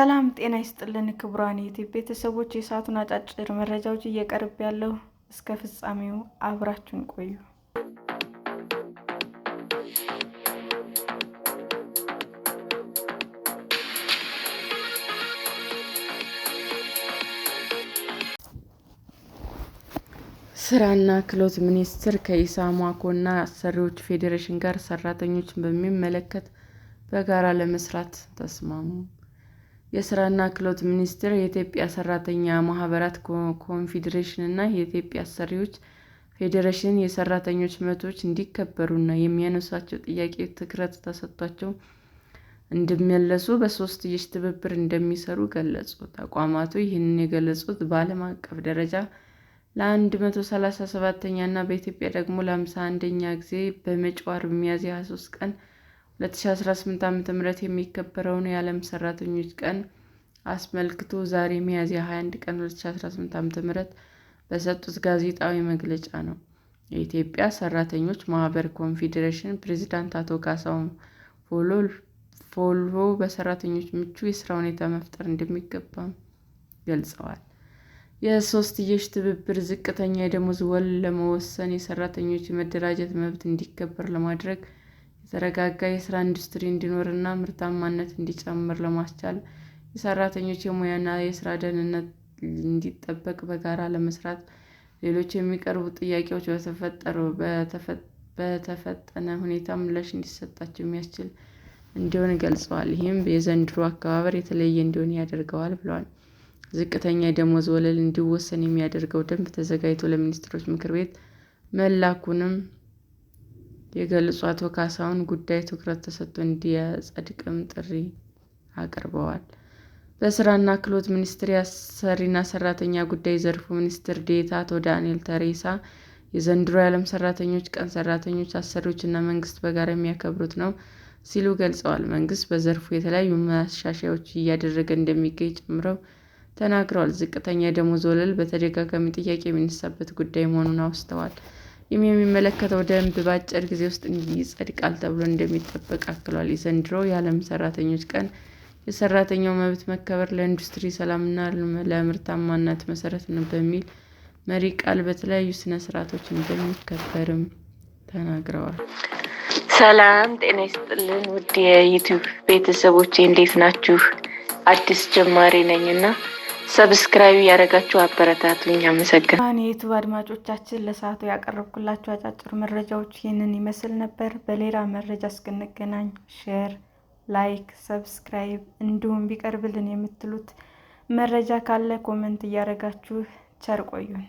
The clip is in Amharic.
ሰላም ጤና ይስጥልን ክቡራን የዩቲዩብ ቤተሰቦች፣ የሰዓቱን አጫጭር መረጃዎች እየቀርብ ያለው እስከ ፍጻሜው አብራችሁን ቆዩ። ስራና ክህሎት ሚኒስቴር ከኢሰማኮና አሰሪዎች ፌዴሬሽን ጋር ሰራተኞችን በሚመለከት በጋራ ለመስራት ተስማሙ። የስራና ክህሎት ሚኒስቴር የኢትዮጵያ ሰራተኛ ማህበራት ኮንፌዴሬሽን እና የኢትዮጵያ አሰሪዎች ፌዴሬሽን የሰራተኞች መብቶች እንዲከበሩና የሚያነሷቸው ጥያቄዎች ትኩረት ተሰጥቷቸው እንዲመለሱ በሶስትዮሽ ትብብር እንደሚሰሩ ገለጹ። ተቋማቱ ይህንን የገለጹት በዓለም አቀፍ ደረጃ ለ137ኛ እና በኢትዮጵያ ደግሞ ለ51ኛ ጊዜ በመጪው ዓርብ ሚያዝያ 23 ቀን 2018 ዓ.ም የሚከበረውን የዓለም ሰራተኞች ቀን አስመልክቶ ዛሬ ሚያዝያ 21 ቀን 2018 ዓ.ም በሰጡት ጋዜጣዊ መግለጫ ነው። የኢትዮጵያ ሰራተኞች ማህበር ኮንፌዴሬሽን ፕሬዝዳንት አቶ ካሳሁን ፎሎ በሰራተኞች ምቹ የስራ ሁኔታ መፍጠር እንደሚገባም ገልጸዋል። የሶስትዮሽ ትብብር ዝቅተኛ የደመወዝ ውል ለመወሰን፣ የሰራተኞች የመደራጀት መብት እንዲከበር ለማድረግ፣ የተረጋጋ የስራ ኢንዱስትሪ እንዲኖርና ምርታማነት እንዲጨምር ለማስቻል፣ የሰራተኞች የሙያና የስራ ደህንነት እንዲጠበቅ በጋራ ለመስራት፣ ሌሎች የሚቀርቡ ጥያቄዎች በተፈጠነ ሁኔታ ምላሽ እንዲሰጣቸው የሚያስችል እንዲሆን ገልጸዋል። ይህም የዘንድሮ አከባበር የተለየ እንዲሆን ያደርገዋል ብለዋል። ዝቅተኛ የደመወዝ ወለል እንዲወሰን የሚያደርገው ደንብ ተዘጋጅቶ ለሚኒስትሮች ምክር ቤት መላኩንም የገለጹ አቶ ካሳሁን ጉዳዩ ትኩረት ተሰጥቶ እንዲጸድቅም ጥሪ አቅርበዋል። በስራና ክህሎት ሚኒስቴር የአሰሪና ሰራተኛ ጉዳይ ዘርፍ ሚኒስትር ዴኤታ አቶ ዳንኤል ተሬሳ የዘንድሮ የዓለም ሰራተኞች ቀን ሰራተኞች፣ አሰሪዎችና መንግስት በጋራ የሚያከብሩት ነው ሲሉ ገልጸዋል። መንግስት በዘርፉ የተለያዩ ማሻሻያዎች እያደረገ እንደሚገኝ ጨምረው ተናግረዋል። ዝቅተኛ የደመወዝ ወለል በተደጋጋሚ ጥያቄ የሚነሳበት ጉዳይ መሆኑን አውስተዋል። ይህም የሚመለከተው ደንብ በአጭር ጊዜ ውስጥ ይጸድቃል ተብሎ እንደሚጠበቅ አክለዋል። የዘንድሮው የዓለም ሰራተኞች ቀን የሰራተኛው መብት መከበር ለኢንዱስትሪ ሰላምና ለምርታማነት መሰረት ነው በሚል መሪ ቃል በተለያዩ ስነ ስርዓቶች እንደሚከበርም ተናግረዋል። ሰላም ጤና ይስጥልን ውድ የዩቲዩብ ቤተሰቦቼ እንዴት ናችሁ? አዲስ ጀማሪ ነኝና ሰብስክራይብ ያደረጋችሁ አበረታቱኝ። አመሰግናለሁ። የዩቲዩብ አድማጮቻችን ለሰዓቱ ያቀረብኩላችሁ አጫጭር መረጃዎች ይህንን ይመስል ነበር። በሌላ መረጃ እስክንገናኝ ሼር፣ ላይክ፣ ሰብስክራይብ እንዲሁም ቢቀርብልን የምትሉት መረጃ ካለ ኮሜንት እያደረጋችሁ ቸር ቆዩን።